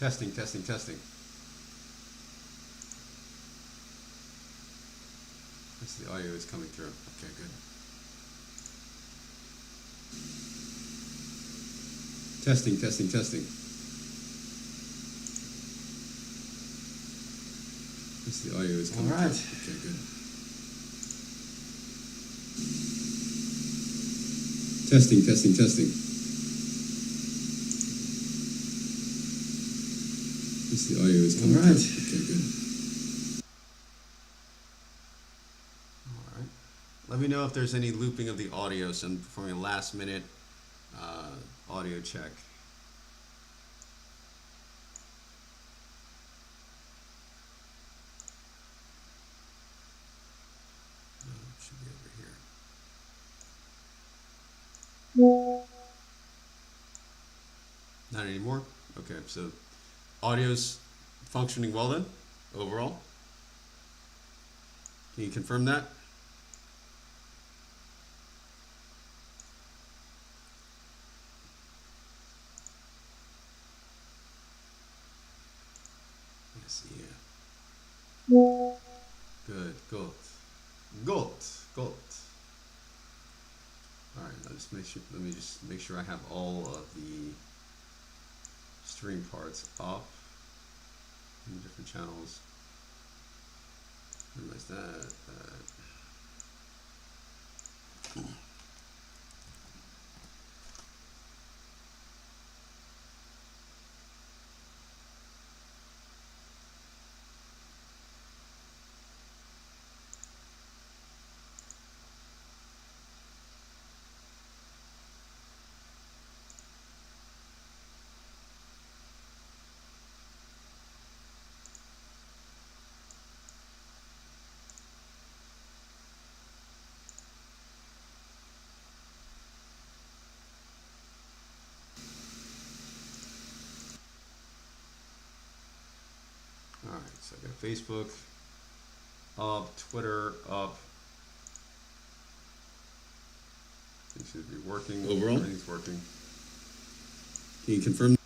Testing, testing, testing. The audio is coming through. Okay, good. Testing, testing, testing. The audio is coming through. Okay, good. Testing, testing, testing. The audio is coming through. Okay, good. All right. Let me know if there's any looping of the audio. So I'm performing a last minute audio check. Should be over here. Not anymore? Okay, so audio's functioning well then, overall? Can you confirm that? Yes, yeah. Good, good. Good, good. All right, let me just make sure I have all of the stream parts up in different channels. Minimize that. All right, so I got Facebook up, Twitter up. It should be working. Overall, everything's working. Can you confirm?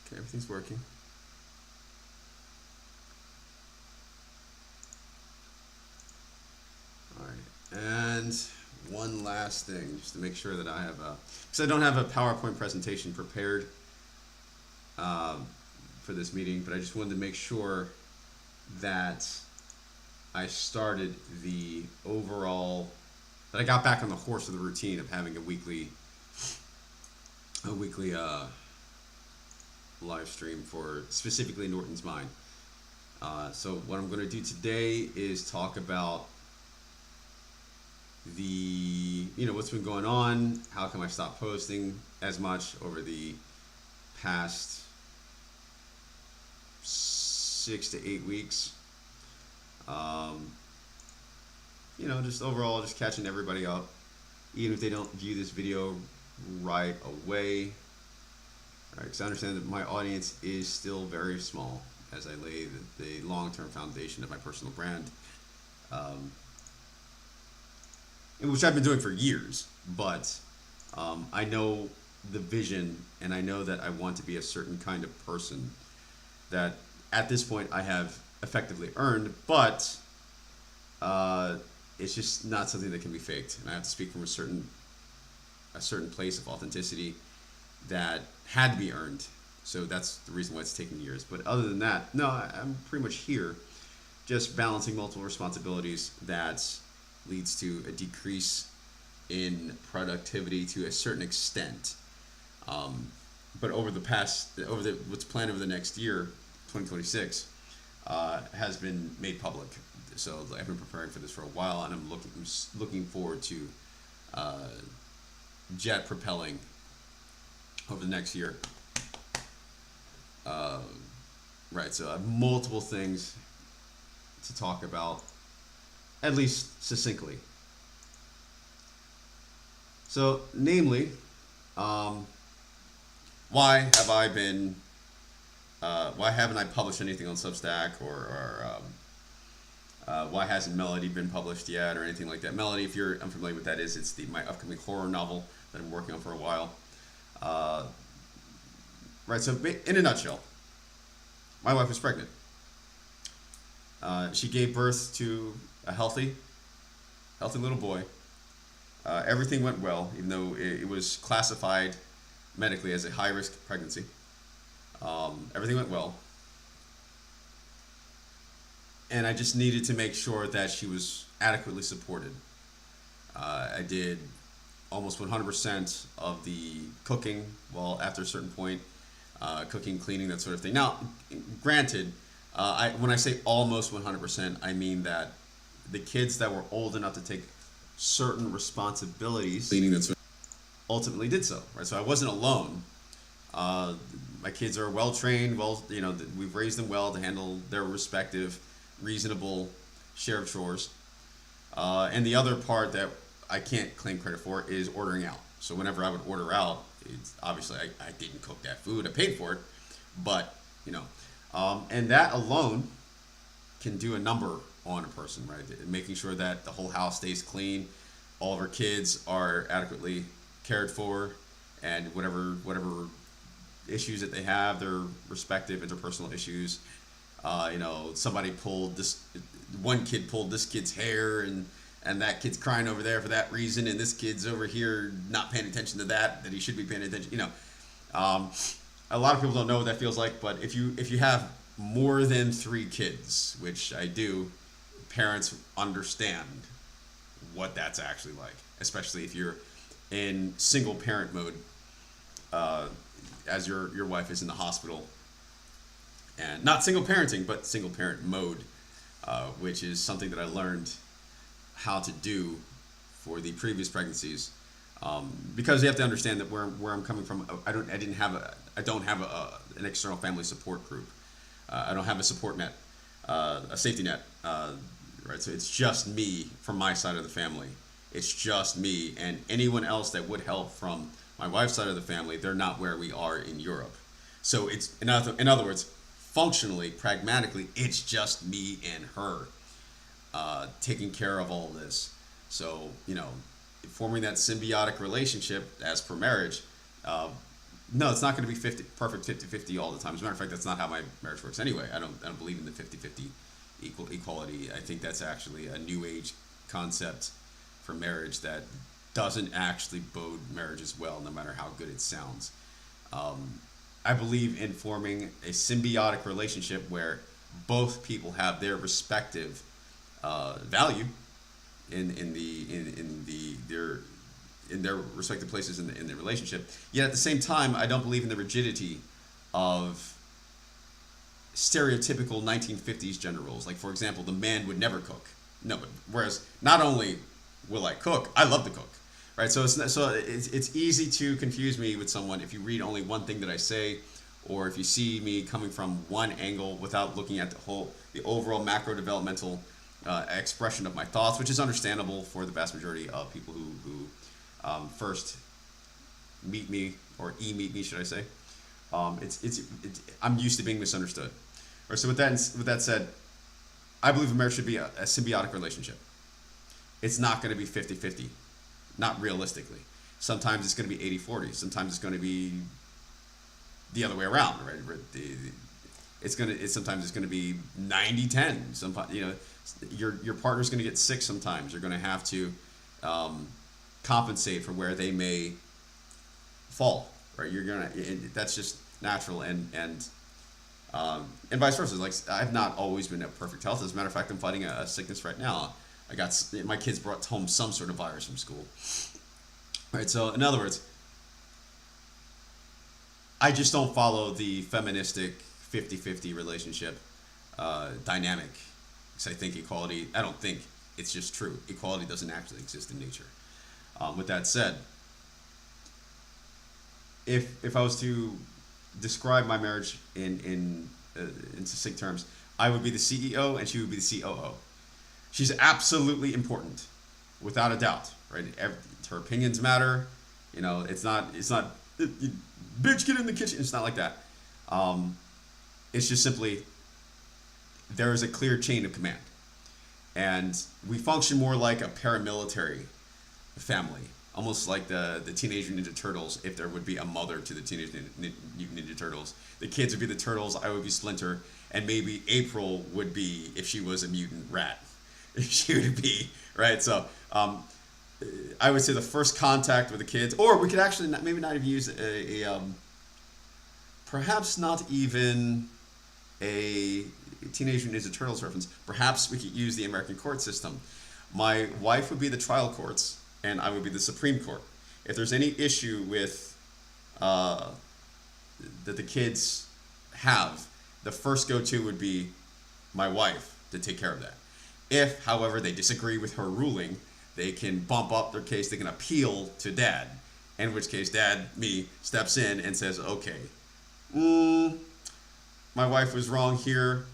Okay, everything's working. All right, and one last thing, just to make sure that I have because I don't have a PowerPoint presentation prepared for this meeting, but I just wanted to make sure that I started the overall, that I got back on the horse of the routine of having a weekly live stream for specifically Norton's Mind. So what I'm going to do today is talk about what's been going on, how come I stopped posting as much over the past 6 to 8 weeks. Just overall, just catching everybody up, even if they don't view this video right away. Right, because I understand that my audience is still very small as I lay the long-term foundation of my personal brand, which I've been doing for years. But I know the vision, and I know that I want to be a certain kind of person that at this point I have effectively earned, but it's just not something that can be faked, and I have to speak from a certain place of authenticity that had to be earned. So that's the reason why it's taken years. But other than that, no, I'm pretty much here, just balancing multiple responsibilities that leads to a decrease in productivity to a certain extent. But what's planned over the next year, 2026, has been made public. So I've been preparing for this for a while, and I'm looking forward to jet propelling over the next year. Right, so I have multiple things to talk about, at least succinctly. So, namely, why haven't I published anything on Substack, or why hasn't Melody been published yet, or anything like that? Melody, if you're unfamiliar with that, it's my upcoming horror novel that I'm working on for a while. right. So in a nutshell, my wife was pregnant. She gave birth to a healthy little boy. Everything went well, even though it was classified medically as a high risk pregnancy. Everything went well, and I just needed to make sure that she was adequately supported. I did almost 100% of the cooking. Well, after a certain point, cooking, cleaning, that sort of thing. Now, granted, when I say almost 100%, I mean that the kids that were old enough to take certain responsibilities, cleaning, that sort of, ultimately did so. Right, so I wasn't alone. My kids are well trained. Well, we've raised them well to handle their respective reasonable share of chores. And the other part that I can't claim credit for is ordering out. So whenever I would order out, it's obviously I didn't cook that food. I paid for it, but and that alone can do a number on a person, right? Making sure that the whole house stays clean, all of our kids are adequately cared for, and whatever issues that they have, their respective interpersonal issues. Somebody pulled this, one kid pulled this kid's hair, and that kid's crying over there for that reason, and this kid's over here not paying attention to that he should be paying attention. A lot of people don't know what that feels like, but if you have more than 3 kids, which I do, parents understand what that's actually like, especially if you're in single parent mode, as your wife is in the hospital, and not single parenting, but single parent mode, which is something that I learned how to do for the previous pregnancies, because you have to understand that where I'm coming from, I don't have an external family support group. I don't have a support net, a safety net, right? So it's just me from my side of the family. It's just me, and anyone else that would help from my wife's side of the family, they're not where we are in Europe. So it's in other words, functionally, pragmatically, it's just me and her taking care of all this. So forming that symbiotic relationship as per marriage. No, it's not going to be perfect 50-50 all the time. As a matter of fact, that's not how my marriage works anyway. I don't believe in the 50-50 equality. I think that's actually a new age concept for marriage that doesn't actually bode marriages well, no matter how good it sounds. I believe in forming a symbiotic relationship where both people have their respective value in their respective places in the relationship. Yet at the same time, I don't believe in the rigidity of stereotypical 1950s gender roles. Like, for example, the man would never cook. No, but whereas not only will I cook, I love to cook. Right? So it's easy to confuse me with someone if you read only one thing that I say, or if you see me coming from one angle without looking at the overall macro developmental expression of my thoughts, which is understandable for the vast majority of people who first meet me, or meet me, should I say? I'm used to being misunderstood. Right, so with that said, I believe a marriage should be a symbiotic relationship. It's not going to be 50-50, not realistically. Sometimes it's going to be 80-40. Sometimes it's going to be the other way around, right? Sometimes it's going to be 90-10. Your partner's going to get sick sometimes. You're going to have to compensate for where they may fall, right? That's just natural, and vice versa. Like, I've not always been at perfect health. As a matter of fact, I'm fighting a sickness right now. My kids brought home some sort of virus from school. All right, so in other words, I just don't follow the feministic 50-50 relationship dynamic, because I think I don't think, it's just true. Equality doesn't actually exist in nature. With that said, if I was to describe my marriage in succinct terms, I would be the CEO and she would be the COO. She's absolutely important, without a doubt, right? Her opinions matter. It's not bitch, get in the kitchen. It's not like that. It's just simply, there is a clear chain of command, and we function more like a paramilitary family. almost like the Teenage Ninja Turtles. If there would be a mother to the Teenage Mutant Ninja Turtles, the kids would be the turtles. I would be Splinter, and maybe April would be, if she was a mutant rat, she would be right. So I would say the first contact with the kids, or we could actually maybe not even use a perhaps not even a Teenage Mutant Ninja Turtles reference. Perhaps we could use the American court system. My wife would be the trial courts, and I would be the Supreme Court. If there's any issue with that the kids have, the first go-to would be my wife to take care of that. If, however, they disagree with her ruling, they can bump up their case. They can appeal to dad, in which case dad, me, steps in and says, okay, my wife was wrong here.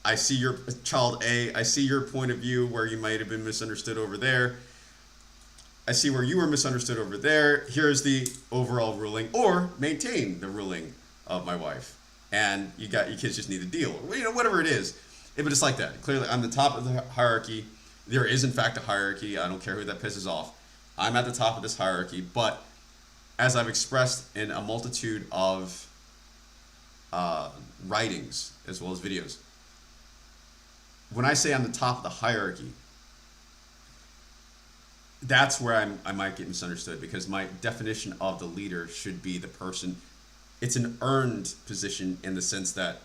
I see your child A. I see your point of view where you might have been misunderstood over there. I see where you were misunderstood over there. Here's the overall ruling, or maintain the ruling of my wife. And you kids just need a deal, or whatever it is. But it's like that. Clearly, I'm the top of the hierarchy. There is, in fact, a hierarchy. I don't care who that pisses off. I'm at the top of this hierarchy. But as I've expressed in a multitude of writings as well as videos, when I say I'm the top of the hierarchy, that's where I might get misunderstood, because my definition of the leader should be the person. It's an earned position in the sense that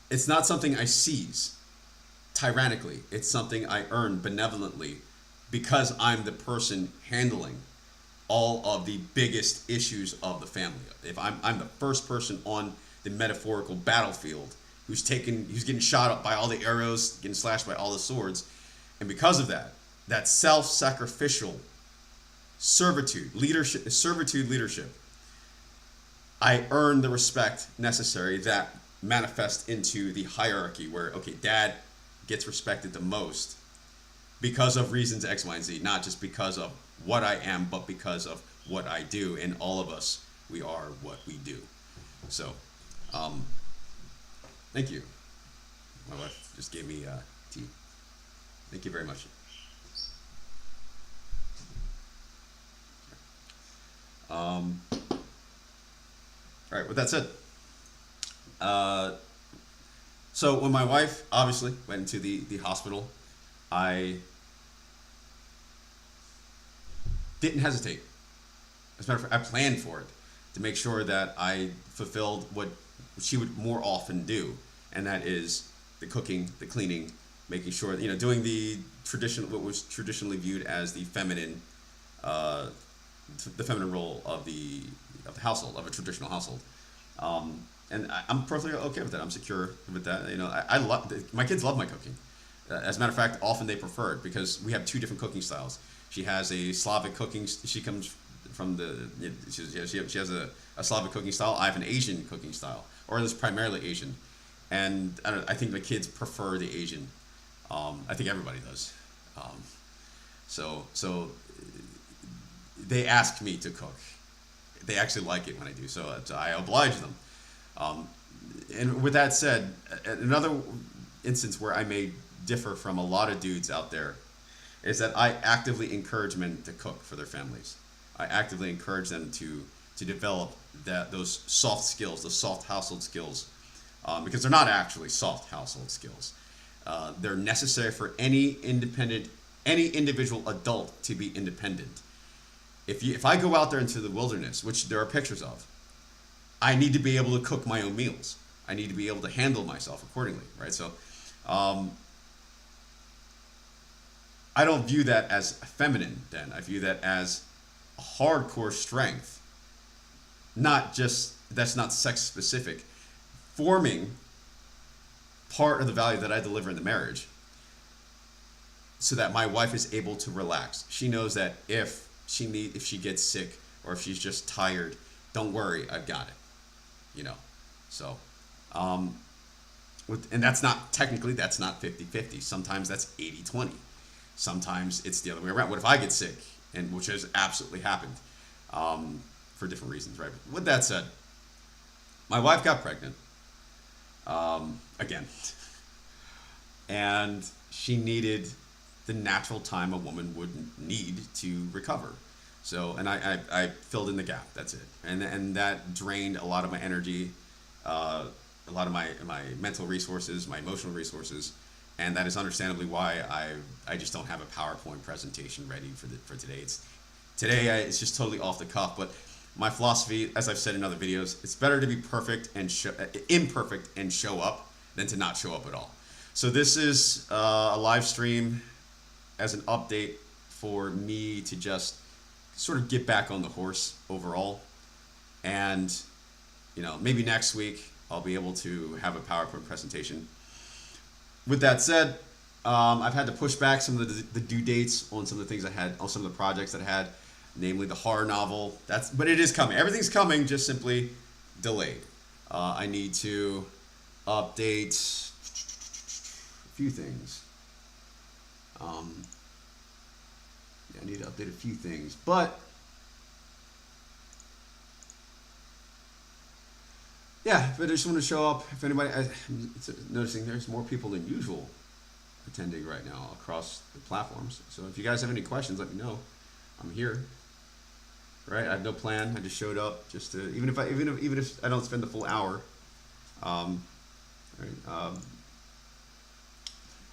it's not something I seize tyrannically. It's something I earn benevolently because I'm the person handling all of the biggest issues of the family. If I'm the first person on the metaphorical battlefield who's getting shot up by all the arrows, getting slashed by all the swords, and because of that self-sacrificial servitude leadership, I earn the respect necessary that manifests into the hierarchy where, okay, dad gets respected the most because of reasons X, Y, and Z, not just because of what I am, but because of what I do. And all of us, we are what we do. So, thank you. My wife just gave me tea. Thank you very much. All right, with that said, so when my wife obviously went into the hospital, I didn't hesitate. As a matter of fact, I planned for it to make sure that I fulfilled what she would more often do, and that is the cooking, the cleaning, making sure, doing what was traditionally viewed as the feminine role of the household, of a traditional household. And I'm perfectly okay with that. I'm secure with that. I love my kids love my cooking. As a matter of fact, often they prefer it because we have two different cooking styles. She has a Slavic cooking. She comes from she has a Slavic cooking style. I have an Asian cooking style, or it's primarily Asian. And I think the kids prefer the Asian. I think everybody does. So they ask me to cook. They actually like it when I do, so I oblige them. And with that said, another instance where I may differ from a lot of dudes out there is that I actively encourage men to cook for their families. I actively encourage them to develop those soft skills, those soft household skills, because they're not actually soft household skills. They're necessary for any individual adult to be independent. If I go out there into the wilderness, which there are pictures of, I need to be able to cook my own meals. I need to be able to handle myself accordingly, right? So, I don't view that as feminine then. I view that as a hardcore strength. That's not sex specific. Forming part of the value that I deliver in the marriage so that my wife is able to relax. She knows that if she gets sick or if she's just tired, don't worry, I've got it. So, and that's not 50-50. Sometimes that's 80-20. Sometimes it's the other way around. What if I get sick? And which has absolutely happened for different reasons, right? With that said, my wife got pregnant again, and she needed the natural time a woman would need to recover. So, and I filled in the gap. That's it. And that drained a lot of my energy, a lot of my mental resources, my emotional resources, and that is understandably why I just don't have a PowerPoint presentation ready for today. It's just totally off the cuff. But my philosophy, as I've said in other videos, it's better to be perfect and imperfect and show up than to not show up at all. So this is a live stream as an update for me to just sort of get back on the horse overall. And, maybe next week I'll be able to have a PowerPoint presentation. With that said, I've had to push back some of the due dates on some of the things I had, on some of the projects that I had, namely the horror novel. But it is coming. Everything's coming, just simply delayed. I need to update a few things. I need to update a few things, but yeah, but I just want to show up. If anybody, I'm noticing there's more people than usual attending right now across the platforms. So if you guys have any questions, let me know. I'm here. Right? I have no plan. I just showed up just to, even if I don't spend the full hour. Right,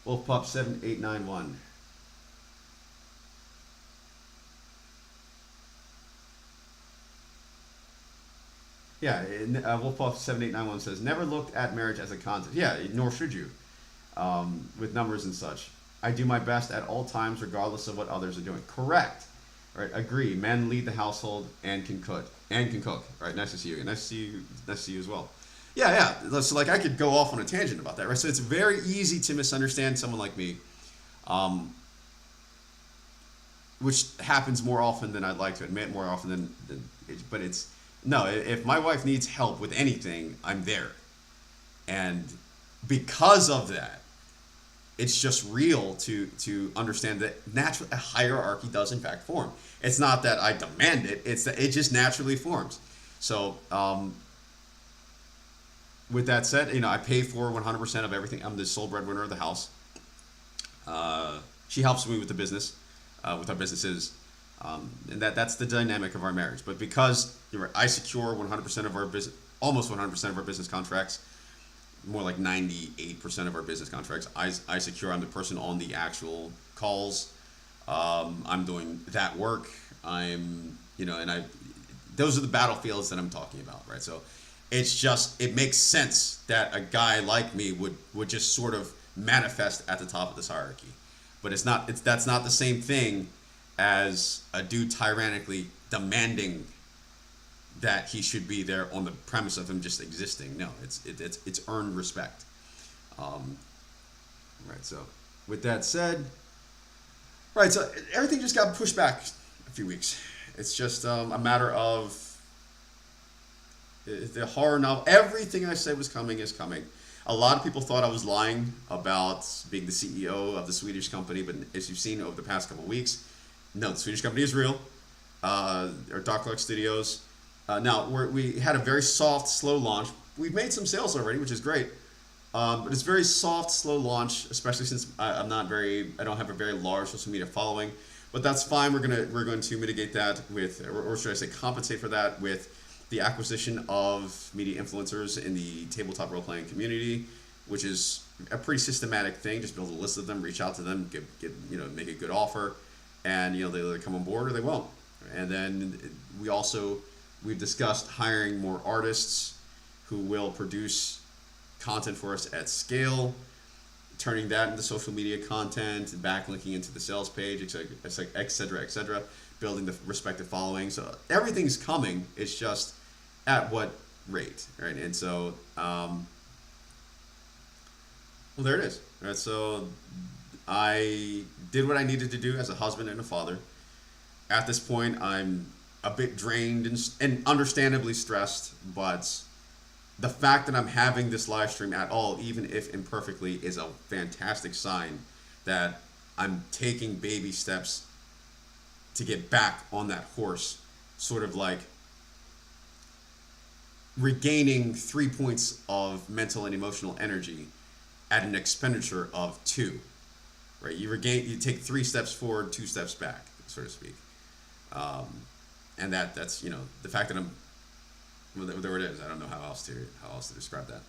Wolf Pup 7891. Yeah, Wolfpuff 7891 says, never looked at marriage as a concept. Yeah, nor should you, with numbers and such. I do my best at all times, regardless of what others are doing. Correct. Right, agree. Men lead the household and can cook. Right, nice to see you. Nice to see you as well. Yeah. So like I could go off on a tangent about that, right? So it's very easy to misunderstand someone like me, which happens more often than I'd like to admit, more often than but it's. No, if my wife needs help with anything, I'm there. And because of that, it's just real to understand that naturally a hierarchy does in fact form. It's not that I demand it, it's that it just naturally forms. So with that said, I pay for 100% of everything. I'm the sole breadwinner of the house. She helps me with the business, with our businesses. And that's the dynamic of our marriage. But because I secure 100% of our business, almost 100% of our business contracts, more like 98% of our business contracts, I secure. I'm the person on the actual calls. I'm doing that work. Those are the battlefields that I'm talking about, right? So it makes sense that a guy like me would just sort of manifest at the top of this hierarchy. But that's not the same thing as a dude tyrannically demanding that he should be there on the premise of him just existing. No, it's earned respect. Right. So with that said, right. So everything just got pushed back a few weeks. It's just a matter of the horror novel. Everything I said was coming is coming. A lot of people thought I was lying about being the CEO of the Swedish company, but as you've seen over the past couple of weeks, no, the Swedish company is real. Our Dark Luck Studios. Now, we had a very soft, slow launch. We've made some sales already, which is great. But it's very soft, slow launch, especially since I don't have a very large social media following. But that's fine. We're going to mitigate that with, or should I say, compensate for that with the acquisition of media influencers in the tabletop role-playing community, which is a pretty systematic thing. Just build a list of them, reach out to them, make a good offer. And they either come on board or they won't. And then we've discussed hiring more artists who will produce content for us at scale, turning that into social media content, backlinking into the sales page, et cetera, building the respective following. So everything's coming. It's just at what rate, right? And so, there it is. Right. So I did what I needed to do as a husband and a father. At this point, I'm a bit drained and understandably stressed, but the fact that I'm having this live stream at all, even if imperfectly, is a fantastic sign that I'm taking baby steps to get back on that horse, sort of like regaining 3 points of mental and emotional energy at an expenditure of 2. right? You take 3 steps forward, 2 steps back, so to speak. Um, and that's the fact that I'm well, there it is. I don't know how else to describe that.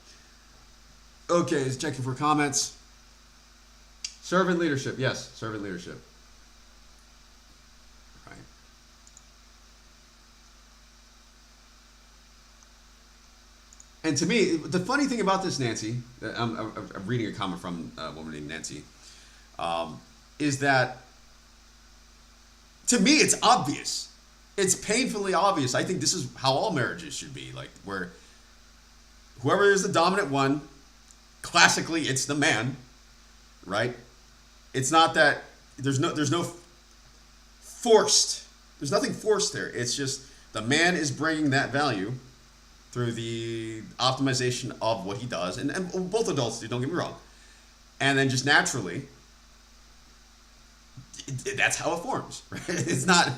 Okay, is checking for comments. Servant leadership, yes, servant leadership. Right. And to me, the funny thing about this, Nancy, I'm reading a comment from a woman named Nancy, is that to me it's obvious. It's painfully obvious. I think this is how all marriages should be, like where whoever is the dominant one, classically it's the man, right? It's not that there's no forced. There's nothing forced there. It's just the man is bringing that value through the optimization of what he does, and both adults do. Don't get me wrong. And then just naturally, that's how it forms. Right? It's not.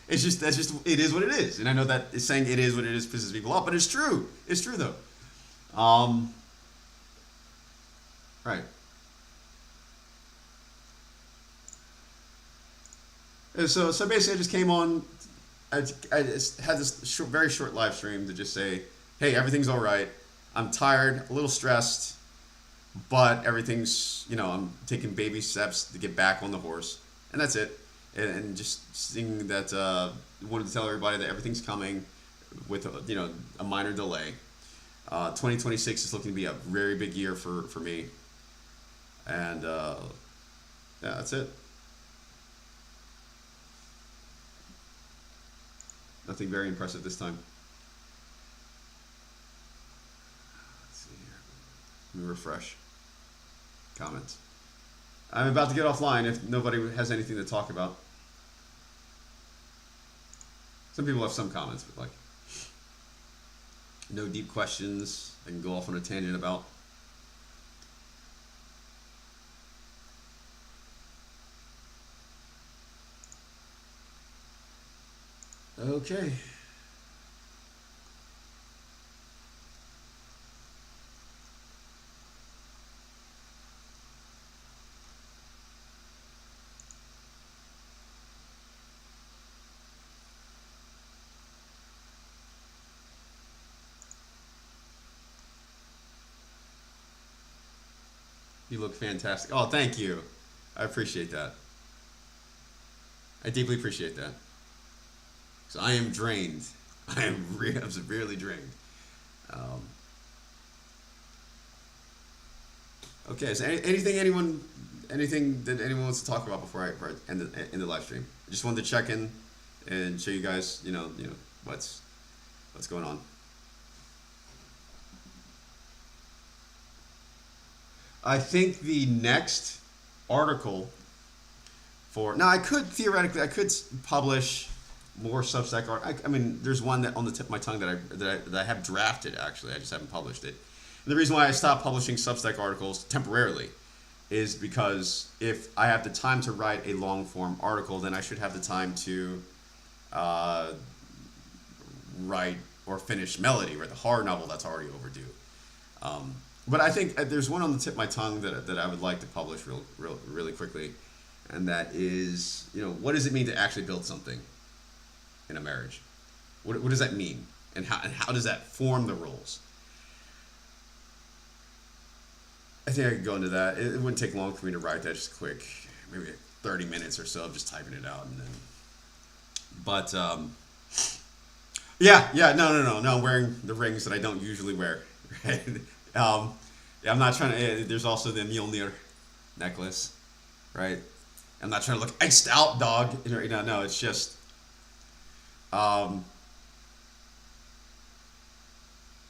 It's just it is what it is. And I know that saying it is what it is pisses people off, but it's true. It's true though. Right. So basically, I just came on. I just had this very short live stream to just say, hey, everything's all right. I'm tired, a little stressed, but everything's, I'm taking baby steps to get back on the horse, and that's it. And just seeing that, wanted to tell everybody that everything's coming with a minor delay. 2026 is looking to be a very big year for me, and yeah, that's it. Nothing very impressive this time. Let's see here. Let me refresh. Comments. I'm about to get offline if nobody has anything to talk about. Some people have some comments, but like no deep questions I can go off on a tangent about. Okay. You look fantastic. Oh, thank you. I appreciate that. I deeply appreciate that. So I am drained. I'm severely drained. Um, okay. Is there anything that anyone wants to talk about before I end the live stream? I just wanted to check in and show you guys, what's going on. I think the next article now I could theoretically publish more Substack art. I mean, there's one that on the tip of my tongue that I have drafted. Actually, I just haven't published it. And the reason why I stopped publishing Substack articles temporarily is because if I have the time to write a long form article, then I should have the time to write or finish Melody, right? The horror novel that's already overdue. But I think there's one on the tip of my tongue that I would like to publish really quickly, and that is, what does it mean to actually build something in a marriage? What does that mean, and how does that form the roles? I think I could go into that. It wouldn't take long for me to write that, just quick, maybe 30 minutes or so of just typing it out, and then. But yeah, no. I'm wearing the rings that I don't usually wear. Right? Yeah, I'm not trying to. There's also the Mjolnir necklace, right? I'm not trying to look iced out, dog. No, it's just. I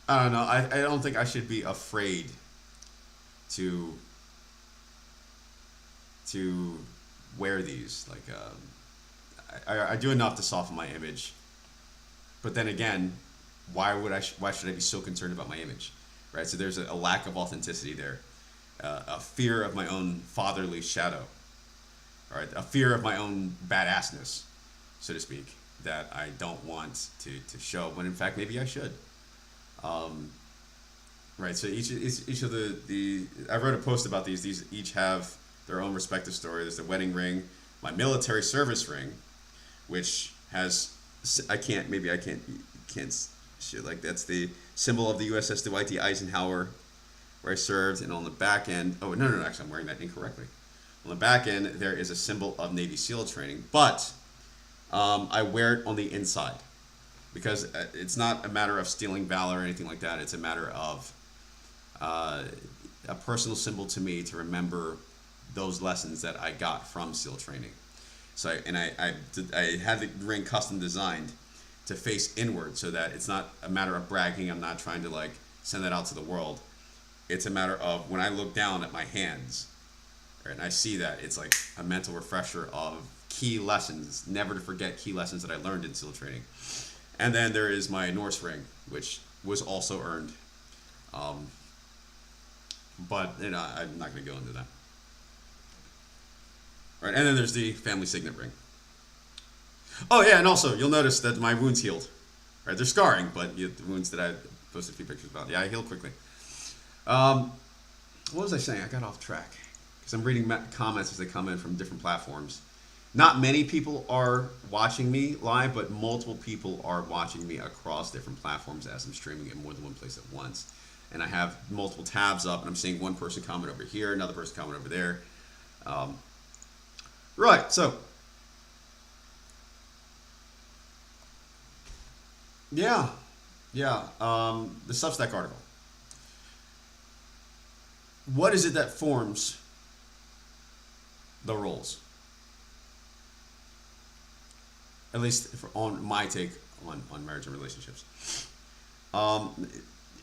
don't know. I don't think I should be afraid to wear these. Like, I do enough to soften my image, but then again, why should I be so concerned about my image, right? So there's a lack of authenticity there, a fear of my own fatherly shadow, right? A fear of my own badassness, so to speak, that I don't want to show, when in fact maybe I should. Right. So each of the I wrote a post about these. These each have their own respective story. There's the wedding ring, my military service ring, which has can't shit, like that's the symbol of the USS Dwight D. Eisenhower, where I served, and on the back end, oh no, actually I'm wearing that incorrectly. On the back end there is a symbol of Navy SEAL training, but I wear it on the inside because it's not a matter of stealing valor or anything like that. It's a matter of a personal symbol to me to remember those lessons that I got from SEAL training. So I had the ring custom designed to face inward so that it's not a matter of bragging. I'm not trying to like send that out to the world. It's a matter of when I look down at my hands, right, and I see that, it's like a mental refresher of key lessons, never to forget key lessons that I learned in SEAL training. And then there is my Norse ring, which was also earned. But I'm not going to go into that. Right, and then there's the family signet ring. Oh yeah, and also you'll notice that my wounds healed. Right, they're scarring, but the wounds that I posted a few pictures about, yeah, I healed quickly. What was I saying? I got off track because I'm reading comments as they come in from different platforms. Not many people are watching me live, but multiple people are watching me across different platforms as I'm streaming in more than one place at once. And I have multiple tabs up, and I'm seeing one person comment over here, another person comment over there. Right, so yeah, the Substack article. What is it that forms the roles? At least on my take on marriage and relationships.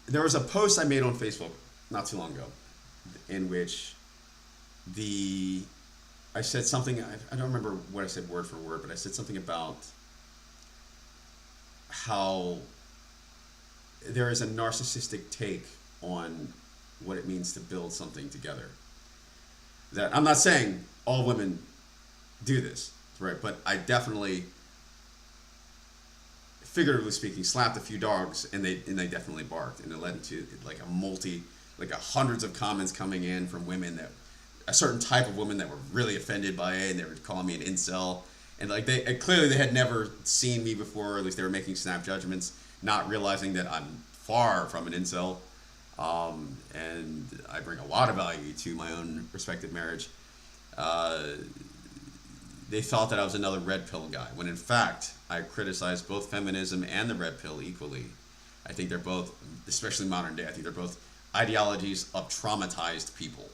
There was a post I made on Facebook not too long ago in which I said something, I don't remember what I said word for word, but I said something about how there is a narcissistic take on what it means to build something together. That I'm not saying all women do this, right? But I definitely, figuratively speaking, slapped a few dogs and they definitely barked, and it led to like hundreds of comments coming in from women, that a certain type of women that were really offended by it, and they were calling me an incel, and like clearly they had never seen me before, or at least they were making snap judgments, not realizing that I'm far from an incel. And I bring a lot of value to my own respective marriage. They thought that I was another red pill guy, when in fact I criticize both feminism and the red pill equally. I think they're both, especially modern day, I think they're both ideologies of traumatized people.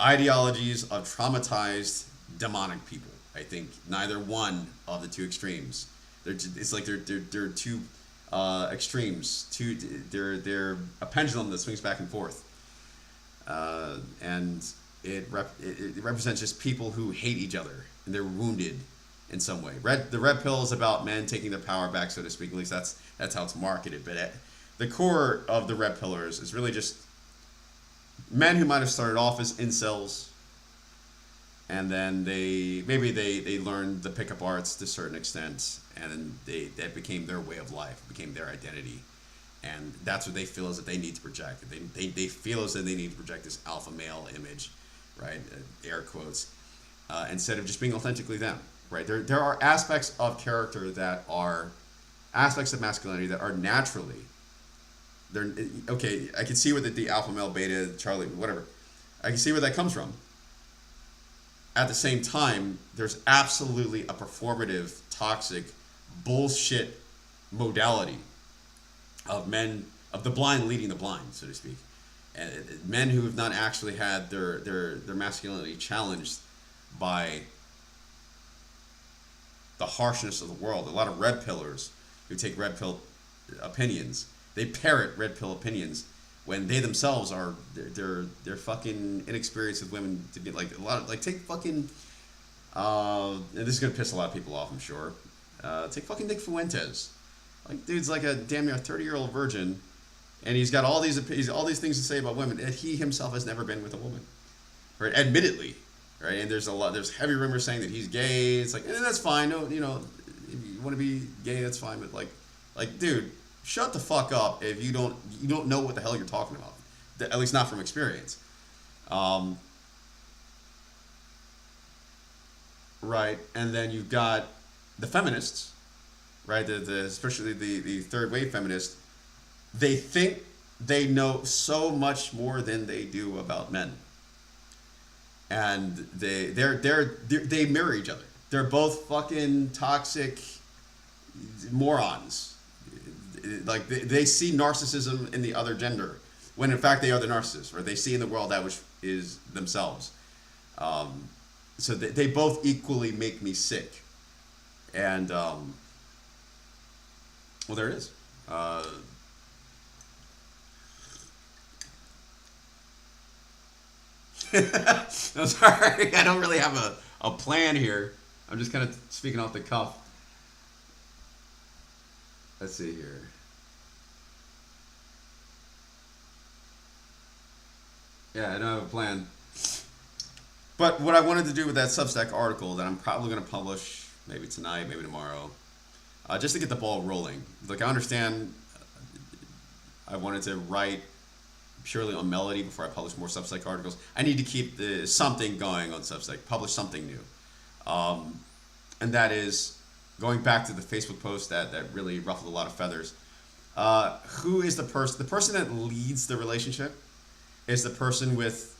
Ideologies of traumatized demonic people. I think neither one of the two extremes. It's like they're two extremes. They're a pendulum that swings back and forth, and it represents just people who hate each other and they're wounded in some way. The red pill is about men taking their power back, so to speak. At least that's how it's marketed. But at the core of the red pillars is really just men who might have started off as incels, and then they learned the pickup arts to a certain extent, and then that became their way of life, became their identity, and that's what they feel is that they need to project. They feel as though they need to project this alpha male image, right? Air quotes, instead of just being authentically them, right? There are aspects of character that are aspects of masculinity that are naturally. They're okay. I can see where the alpha male, beta, Charlie, whatever. I can see where that comes from. At the same time, there's absolutely a performative, toxic, bullshit modality of men, of the blind leading the blind, so to speak, and men who have not actually had their masculinity challenged by the harshness of the world. A lot of red pillars who take red pill opinions. They parrot red pill opinions when they themselves are they're fucking inexperienced with women to be like a lot of like take fucking and this is gonna piss a lot of people off, I'm sure. Take fucking Nick Fuentes. Like dude's like a damn near 30-year-old virgin, and he's got all these things to say about women, and he himself has never been with a woman, right? Admittedly, right? And there's heavy rumors saying that he's gay. It's like, and that's fine. No, if you want to be gay, that's fine. But like, dude, shut the fuck up if you don't know what the hell you're talking about. At least not from experience. right? And then you've got the feminists, right? Especially the third wave feminists. They think they know so much more than they do about men, and they mirror each other. They're both fucking toxic morons. Like they see narcissism in the other gender, when in fact they are the narcissists, right? They see in the world that which is themselves. Um, so they both equally make me sick, and well, there it is. I'm sorry, I don't really have a plan here. I'm just kind of speaking off the cuff. Let's see here. Yeah, I don't have a plan. But what I wanted to do with that Substack article that I'm probably going to publish maybe tonight, maybe tomorrow, just to get the ball rolling. Like, I understand I wanted to write purely on melody before I publish more Substack articles. I need to keep something going on Substack, publish something new. And that is going back to the Facebook post that really ruffled a lot of feathers. Who is the person? The person that leads the relationship is the person with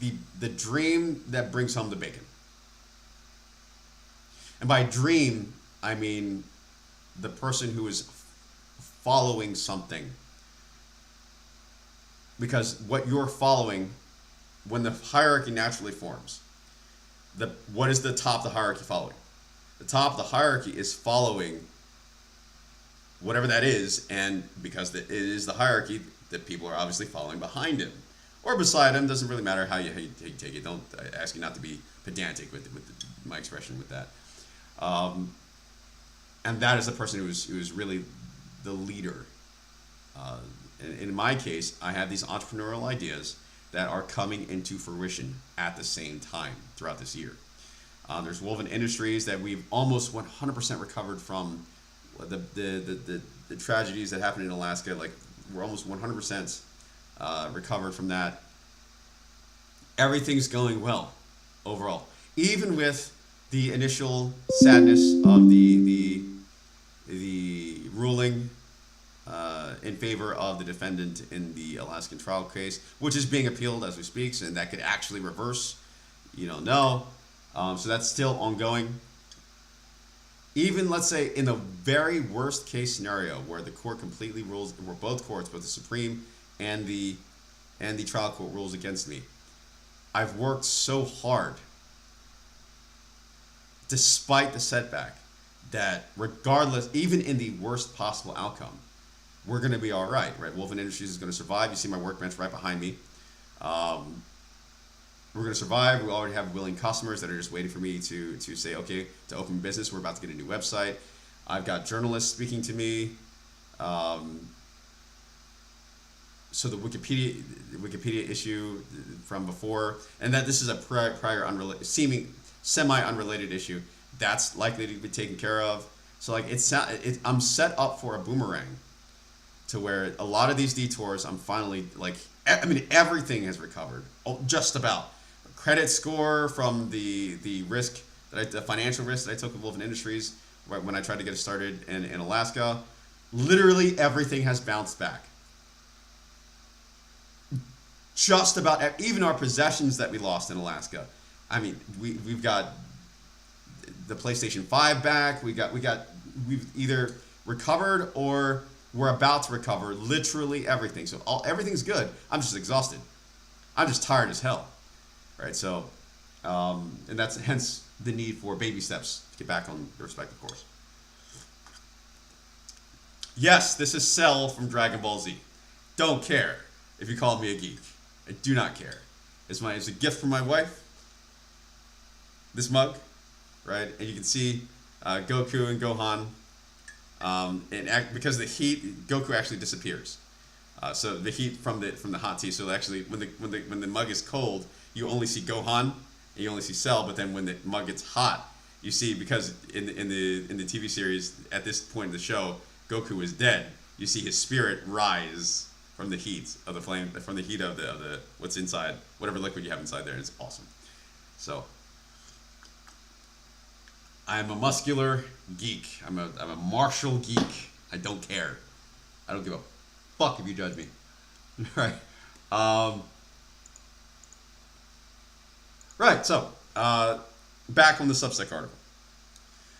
the dream that brings home the bacon. And by dream, I mean the person who is following something. Because what you're following, when the hierarchy naturally forms, what is the top of the hierarchy following? The top of the hierarchy is following whatever that is, and because it is the hierarchy, that people are obviously following behind him. Or beside him, doesn't really matter how you take it. Don't, I ask you not to be pedantic with my expression with that. And that is the person who is really the leader. In my case, I have these entrepreneurial ideas that are coming into fruition at the same time throughout this year. There's Woven Industries that we've almost 100% recovered from the tragedies that happened in Alaska. Like, we're almost 100% recovered from that. Everything's going well overall, even with the initial sadness of the ruling in favor of the defendant in the Alaskan trial case, which is being appealed as we speak, and that could actually reverse. You don't know. So that's still ongoing. Even, let's say, in the very worst case scenario where the court completely rules, where both courts, both the Supreme and the trial court, rules against me, I've worked so hard, despite the setback, that regardless, even in the worst possible outcome, we're going to be all right, right? Woven Industries is going to survive. You see my workbench right behind me. We're going to survive. We already have willing customers that are just waiting for me to say, okay, to open business. We're about to get a new website. I've got journalists speaking to me. So the Wikipedia issue from before, and that this is a prior unrelated, seeming semi-unrelated issue, that's likely to be taken care of. So like I'm set up for a boomerang, to where a lot of these detours, I'm finally like, I mean, everything has recovered, just about. Credit score from the risk the financial risk that I took with Woven Industries right when I tried to get it started in Alaska, literally everything has bounced back. Just about, even our possessions that we lost in Alaska. I mean, we've got the PlayStation 5 back. We've either recovered or we're about to recover literally everything. So everything's good. I'm just exhausted. I'm just tired as hell. Right? So, and that's hence the need for baby steps to get back on the respective course. Yes, this is Cell from Dragon Ball Z. Don't care if you call me a geek. I do not care. It's a gift from my wife. This mug, right? And you can see Goku and Gohan. And because of the heat, Goku actually disappears. So the heat from the hot tea. So actually, when the mug is cold, you only see Gohan and you only see Cell. But then when the mug gets hot, you see, because in the TV series at this point in the show, Goku is dead. You see his spirit rise from the heat of the flame, from the heat of the what's inside, whatever liquid you have inside there. It's awesome. So I'm a muscular geek. I'm a martial geek. I don't care. I don't give a fuck if you judge me. Right. Um, right. So back on the Substack article.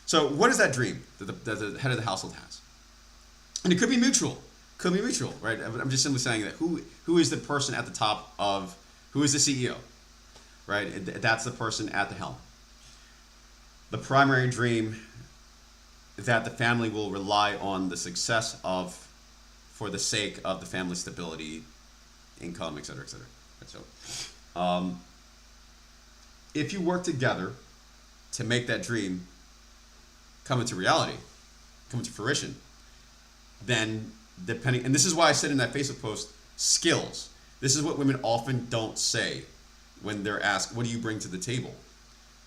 So what is that dream that the head of the household has? And it could be mutual. Could be mutual, right? I'm just simply saying that who is the person at the top of, who is the CEO, right? That's the person at the helm. The primary dream that the family will rely on the success of for the sake of the family stability, income, et cetera, et cetera. So, if you work together to make that dream come into reality, come into fruition, then depending, and this is why I said in that Facebook post, skills. This is what women often don't say when they're asked, "What do you bring to the table?"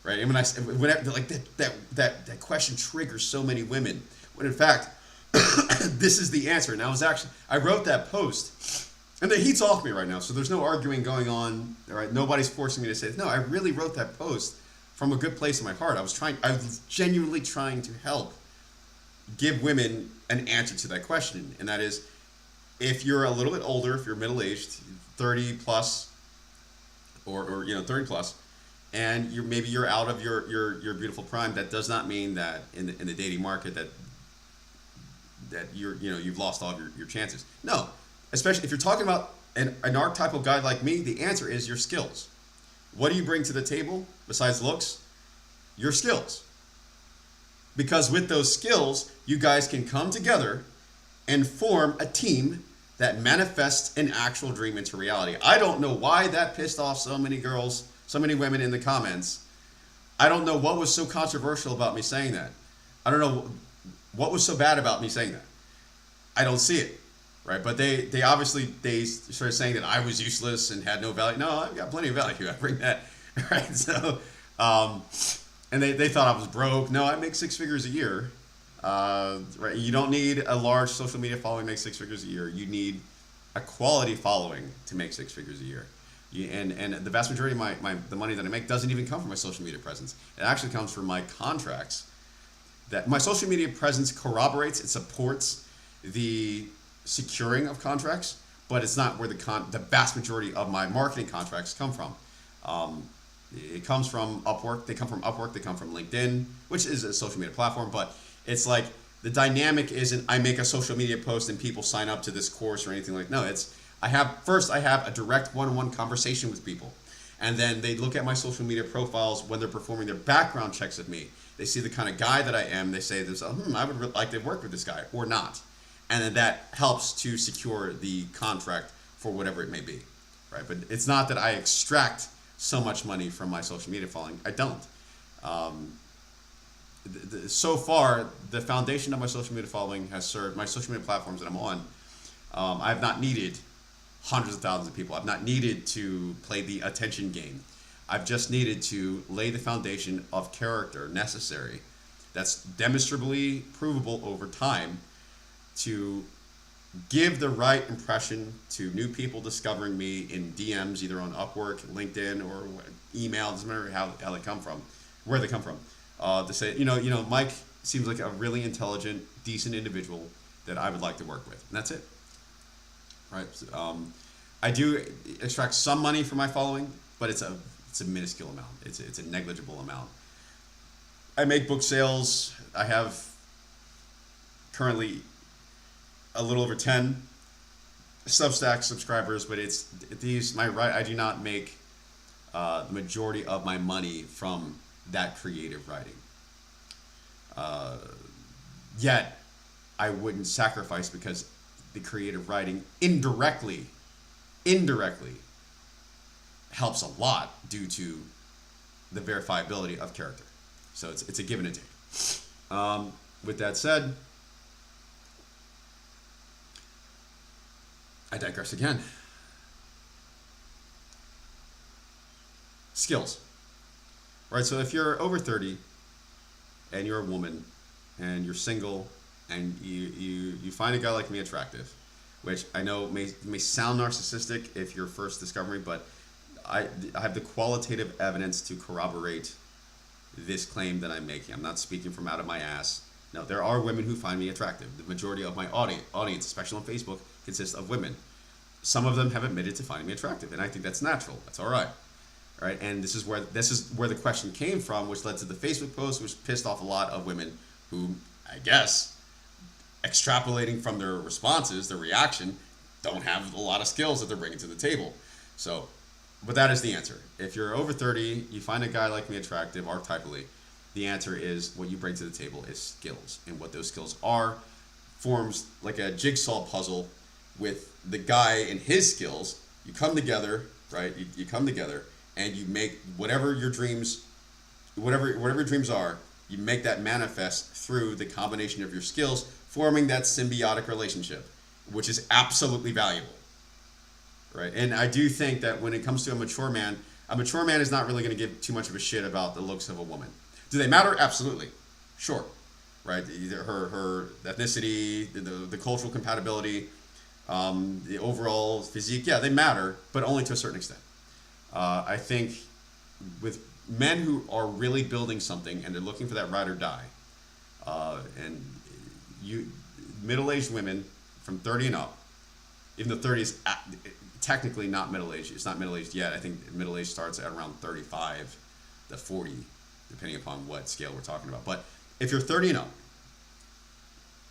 Right? And whenever like that question triggers so many women. When in fact, this is the answer. And I wrote that post, and the heat's off me right now, so there's no arguing going on. All right, nobody's forcing me to say it. No, I really wrote that post from a good place in my heart. I was genuinely trying to help give women an answer to that question, and that is, if you're a little bit older, if you're middle-aged, 30 plus, or 30 plus, and you're out of your beautiful prime, that does not mean that in the dating market that you've lost all of your chances. No, especially if you're talking about an archetypal guy like me, the answer is your skills. What do you bring to the table besides looks? Your skills. Because with those skills, you guys can come together and form a team that manifests an actual dream into reality. I don't know why that pissed off so many girls, so many women in the comments. I don't know what was so controversial about me saying that. I don't know what was so bad about me saying that. I don't see it, right? But they obviously started saying that I was useless and had no value. No, I've got plenty of value. I bring that, right? So, and they thought I was broke. No, I make 6 figures a year. Right? You don't need a large social media following to make 6 figures a year. You need a quality following to make 6 figures a year. And the vast majority of the money that I make doesn't even come from my social media presence. It actually comes from my contracts. That my social media presence corroborates, it supports the securing of contracts, but it's not where the vast majority of my marketing contracts come from. It comes from Upwork. They come from Upwork. They come from LinkedIn, which is a social media platform. But it's like the dynamic isn't I make a social media post and people sign up to this course or anything like. No, it's I have a direct one-on-one conversation with people, and then they look at my social media profiles when they're performing their background checks of me. They see the kind of guy that I am. They say to themselves, I would like to work with this guy or not, and then that helps to secure the contract for whatever it may be, right? But it's not that I extract so much money from my social media following. I don't. So far, the foundation of my social media following has served my social media platforms that I'm on. I've not needed hundreds of thousands of people. I've not needed to play the attention game. I've just needed to lay the foundation of character necessary that's demonstrably provable over time to give the right impression to new people discovering me in DMs, either on Upwork, LinkedIn, or email. Doesn't matter how they come from, where they come from. To say, Mike seems like a really intelligent, decent individual that I would like to work with, and that's it. Right? I do extract some money from my following, but it's a minuscule amount. It's a negligible amount. I make book sales. I have currently a little over 10 Substack subscribers, but I do not make the majority of my money from that creative writing. Yet I wouldn't sacrifice, because the creative writing indirectly helps a lot due to the verifiability of character. So it's a give and a take. With that said, I digress again. Skills. Right, so if you're over 30 and you're a woman and you're single and you find a guy like me attractive, which I know may sound narcissistic if you're first discovering, but I have the qualitative evidence to corroborate this claim that I'm making. I'm not speaking from out of my ass. No, there are women who find me attractive. The majority of my audience, especially on Facebook, consists of women. Some of them have admitted to finding me attractive, and I think that's natural. That's all right. All right, and this is where the question came from, which led to the Facebook post, which pissed off a lot of women who, I guess, extrapolating from their responses, their reaction, don't have a lot of skills that they're bringing to the table. So, but that is the answer. If you're over 30, you find a guy like me attractive archetypally, the answer is what you bring to the table is skills. And what those skills are forms like a jigsaw puzzle with the guy and his skills. You come together, right? You come together and you make whatever your dreams are, you make that manifest through the combination of your skills, forming that symbiotic relationship, which is absolutely valuable. Right? And I do think that when it comes to a mature man is not really going to give too much of a shit about the looks of a woman. Do they matter? Absolutely. Sure. Right? Either her ethnicity, the cultural compatibility, the overall physique, yeah, they matter, but only to a certain extent. I think with men who are really building something and they're looking for that ride or die, and middle-aged women from 30 and up, even though 30 is technically not middle-aged, it's not middle-aged yet. I think middle-age starts at around 35 to 40, depending upon what scale we're talking about. But if you're 30 and up,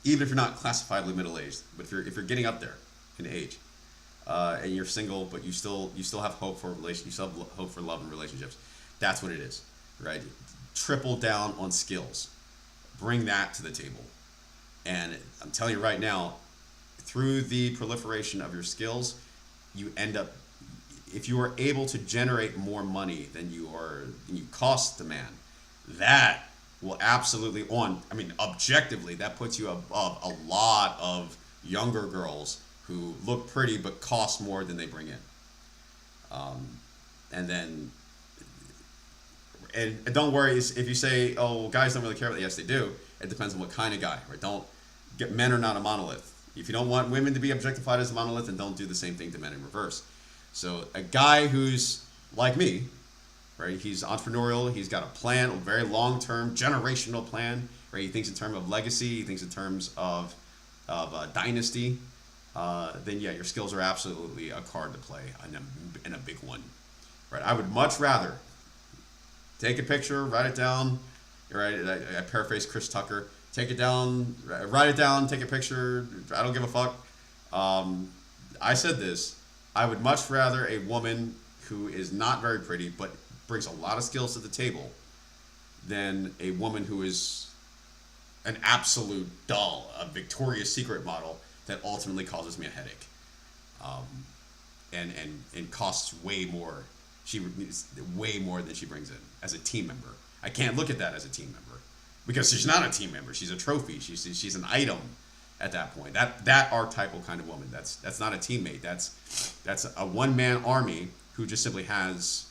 even if you're not classifiably middle-aged, but if you're getting up there in age, and you're single, but you still have hope for you still have hope for love and relationships, that's what it is, right? Triple down on skills, bring that to the table, and I'm telling you right now, through the proliferation of your skills, you end up, if you are able to generate more money than you cost the man, that will absolutely objectively, that puts you above a lot of younger girls who look pretty but cost more than they bring in. And don't worry if you say, oh, guys don't really care about that. Yes, they do. It depends on what kind of guy, right? Men are not a monolith. If you don't want women to be objectified as a monolith, then don't do the same thing to men in reverse. So a guy who's like me, right? He's entrepreneurial. He's got a plan, a very long-term, generational plan, right? He thinks in terms of legacy. He thinks in terms of dynasty. Then yeah, your skills are absolutely a card to play, and a big one, right? I would much rather take a picture, write it down, right? I paraphrase Chris Tucker. Take it down, write it down, take a picture. I don't give a fuck. I said this. I would much rather a woman who is not very pretty but brings a lot of skills to the table than a woman who is an absolute doll, a Victoria's Secret model that ultimately causes me a headache, and costs way more. She needs way more than she brings in as a team member. I can't look at that as a team member because she's not a team member. She's a trophy. She's an item at that point. That archetypal kind of woman. That's not a teammate. That's a one-man army who just simply has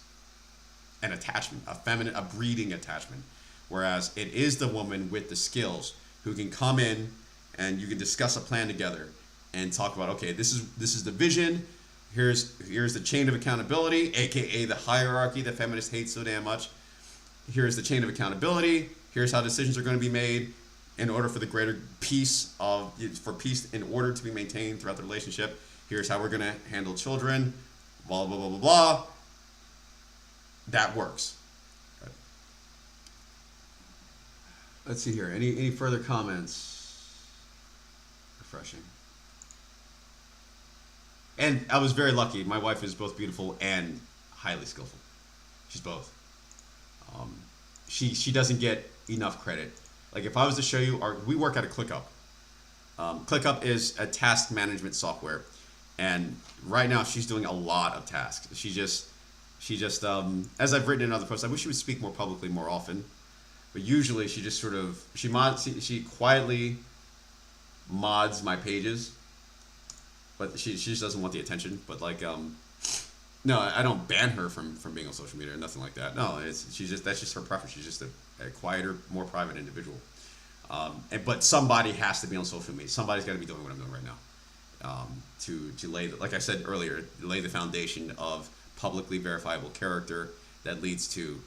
an attachment, a breeding attachment. Whereas it is the woman with the skills who can come in and you can discuss a plan together and talk about, okay, this is the vision. Here's the chain of accountability, aka the hierarchy that feminists hate so damn much. Here's the chain of accountability. Here's how decisions are going to be made in order for the greater peace in order to be maintained throughout the relationship. Here's how we're going to handle children. Blah blah blah blah blah. That works. Right. Let's see here. Any further comments? Refreshing. And I was very lucky. My wife is both beautiful and highly skillful. She's both. She doesn't get enough credit. Like if I was to show you, we work at a ClickUp. ClickUp is a task management software, and right now she's doing a lot of tasks. She just as I've written in other posts, I wish she would speak more publicly more often, but usually she just sort of she quietly mods my pages, but she just doesn't want the attention. But like no, I don't ban her from being on social media or nothing like that. No, that's just her preference. She's just a quieter, more private individual. But somebody has to be on social media. Somebody's got to be doing what I'm doing right now, to lay, like I said earlier, lay the foundation of publicly verifiable character that leads to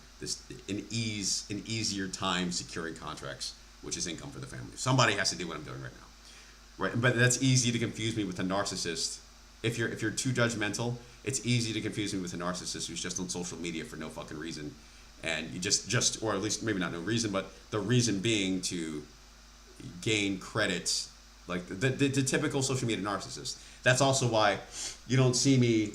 an easier time securing contracts, which is income for the family. Somebody has to do what I'm doing right now, right? But that's easy to confuse me with a narcissist. If you're too judgmental, it's easy to confuse me with a narcissist who's just on social media for no fucking reason, and you just or at least maybe not no reason, but the reason being to gain credit, like the typical social media narcissist. That's also why you don't see me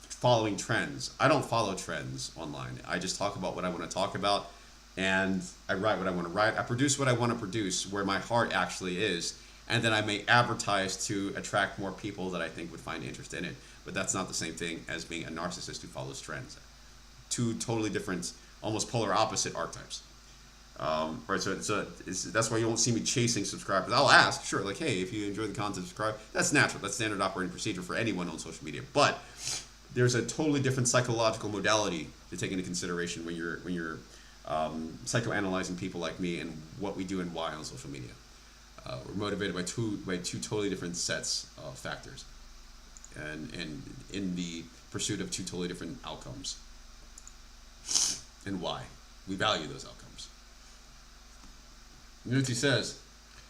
following trends. I don't follow trends online. I just talk about what I want to talk about, and I write what I want to write. I produce what I want to produce, where my heart actually is, and then I may advertise to attract more people that I think would find interest in it. But that's not the same thing as being a narcissist who follows trends. Two totally different, almost polar opposite archetypes. Right, so that's why you won't see me chasing subscribers. I'll ask, sure, like, hey, if you enjoy the content, subscribe. That's natural. That's standard operating procedure for anyone on social media. But there's a totally different psychological modality to take into consideration when you're psychoanalyzing people like me and what we do and why on social media. We're motivated by two totally different sets of factors, and in the pursuit of two totally different outcomes, and why we value those outcomes. Nuti says,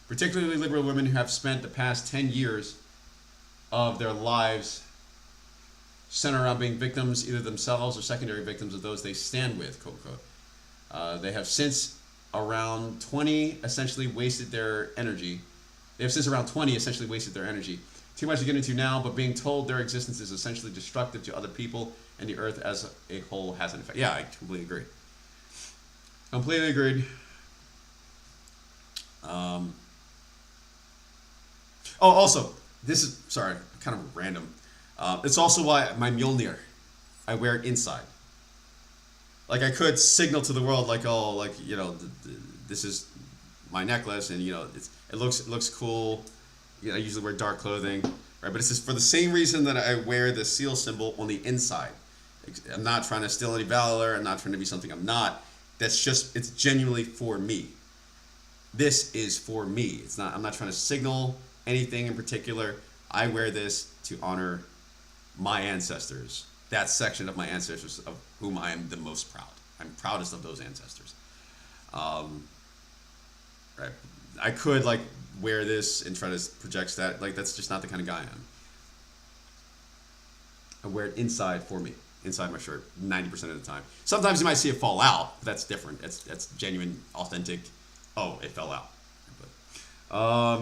particularly liberal women who have spent the past 10 years of their lives centered around being victims, either themselves or secondary victims of those they stand with, quote unquote. They have since around 20 essentially wasted their energy. They have since around 20 essentially wasted their energy. Too much to get into now, but being told their existence is essentially destructive to other people and the earth as a whole has an effect. Yeah, I completely agree. Completely agreed. Also, this is, sorry, kind of random. It's also why my Mjolnir, I wear it inside. Like, I could signal to the world, like, oh, like, you know, this is my necklace, and, you know, it looks cool. You know, I usually wear dark clothing, right? But it's just for the same reason that I wear the seal symbol on the inside. I'm not trying to steal any valor. I'm not trying to be something I'm not. That's just, it's genuinely for me. This is for me. It's not, I'm not trying to signal anything in particular. I wear this to honor my ancestors. That section of my ancestors of whom I am the most proud. I'm proudest of those ancestors. Right. I could like wear this and try to project that. Like, that's just not the kind of guy I am. I wear it inside for me, inside my shirt, 90% of the time. Sometimes you might see it fall out. That's different. That's genuine, authentic. Oh, it fell out. But,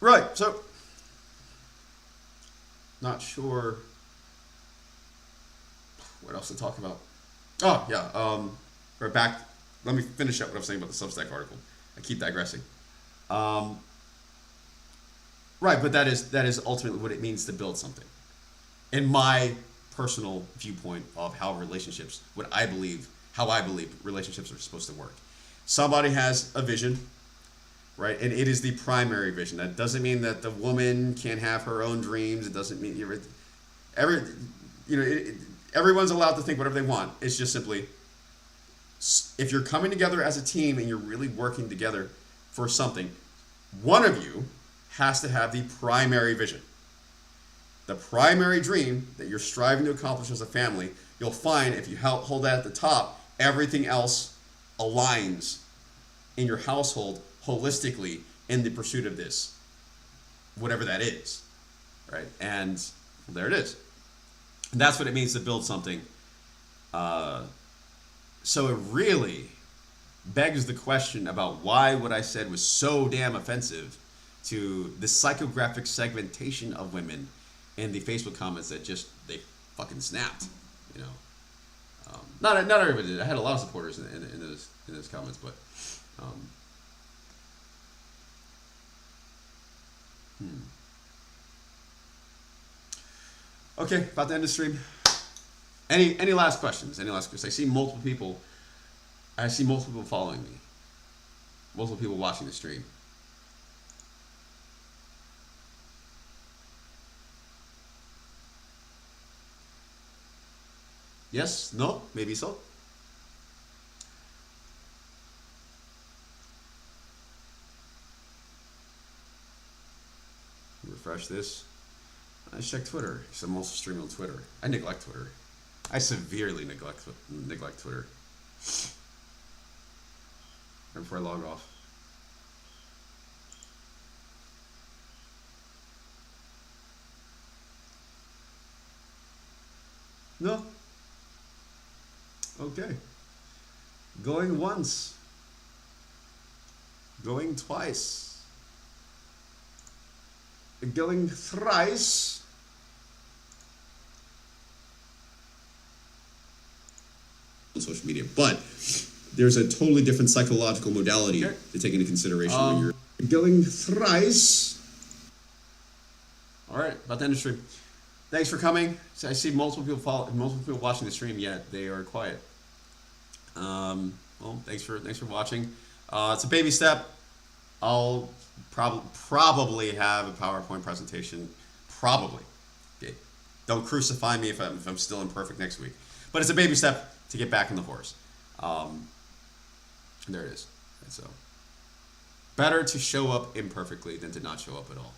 right. So, not sure what else to talk about. Oh yeah. Right back. Let me finish up what I was saying about the Substack article. I keep digressing. Right, but that is ultimately what it means to build something. In my personal viewpoint of how relationships, how I believe relationships are supposed to work. Somebody has a vision, right? And it is the primary vision. That doesn't mean that the woman can't have her own dreams. It doesn't mean everyone's allowed to think whatever they want. It's just simply, if you're coming together as a team and you're really working together for something, one of you has to have the primary vision. The primary dream that you're striving to accomplish as a family, you'll find if you hold that at the top, everything else aligns in your household holistically in the pursuit of this, whatever that is, right? And there it is. And that's what it means to build something. So it really begs the question about why what I said was so damn offensive to the psychographic segmentation of women in the Facebook comments that just, they fucking snapped, you know. Not everybody did. I had a lot of supporters in those comments, but okay, about to end the stream. Any last questions? Any last questions? I see multiple people following me. Multiple people watching the stream. Yes? No? Maybe so? Refresh this. Let's check Twitter, because I'm also streaming on Twitter. I neglect Twitter. I severely neglect Twitter. Right before I log off. No. Okay. Going once. Going twice. Going thrice. On social media, but there's a totally different psychological modality to take into consideration when you're going thrice. All right, about the end of the stream. Thanks for coming. So I see multiple people watching the stream, yet they are quiet. Well, thanks for watching. It's a baby step. I'll probably have a PowerPoint presentation. Probably. Okay. Don't crucify me if I'm still imperfect next week. But it's a baby step to get back in the horse. There it is. And so, better to show up imperfectly than to not show up at all.